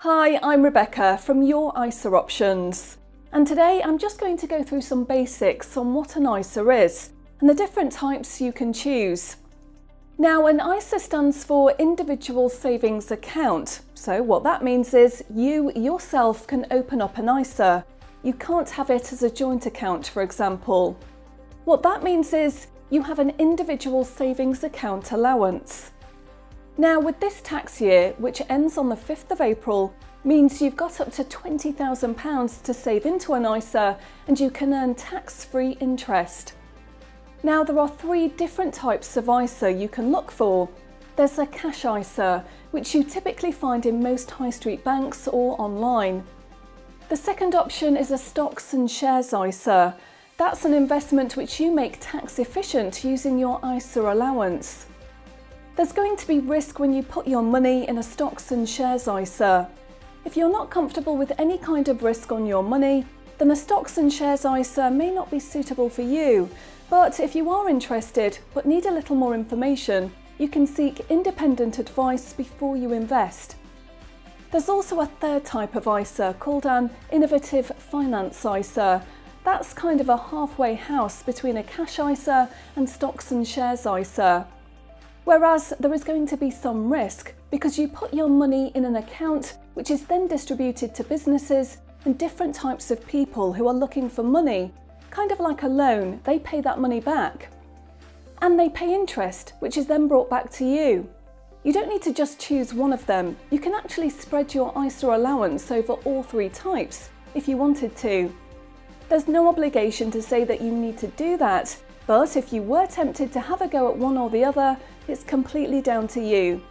Hi, I'm Rebecca from Your ISA Options, and today I'm just going to go through some basics on what an ISA is and the different types you can choose. Now, an ISA stands for Individual Savings Account, so what that means is you yourself can open up an ISA. You can't have it as a joint account, for example. What that means is you have an individual savings account allowance. Now, with this tax year, which ends on the 5th of April, means you've got up to £20,000 to save into an ISA and you can earn tax-free interest. Now, there are three different types of ISA you can look for. There's a cash ISA, which you typically find in most high street banks or online. The second option is a stocks and shares ISA. That's an investment which you make tax efficient using your ISA allowance. There's going to be risk when you put your money in a stocks and shares ISA. If you're not comfortable with any kind of risk on your money, then a stocks and shares ISA may not be suitable for you. But if you are interested but need a little more information, you can seek independent advice before you invest. There's also a third type of ISA called an innovative finance ISA. That's kind of a halfway house between a cash ISA and stocks and shares ISA. Whereas there is going to be some risk because you put your money in an account which is then distributed to businesses and different types of people who are looking for money. Kind of like a loan, they pay that money back. And they pay interest, which is then brought back to you. You don't need to just choose one of them. You can actually spread your ISA allowance over all three types if you wanted to. There's no obligation to say that you need to do that, but if you were tempted to have a go at one or the other, it's completely down to you.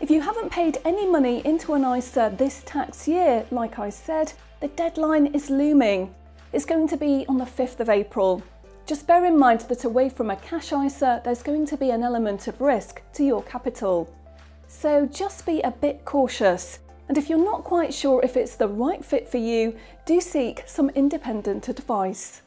If you haven't paid any money into an ISA this tax year, like I said, the deadline is looming. It's going to be on the 5th of April. Just bear in mind that away from a cash ISA, there's going to be an element of risk to your capital. So just be a bit cautious. And if you're not quite sure if it's the right fit for you, do seek some independent advice.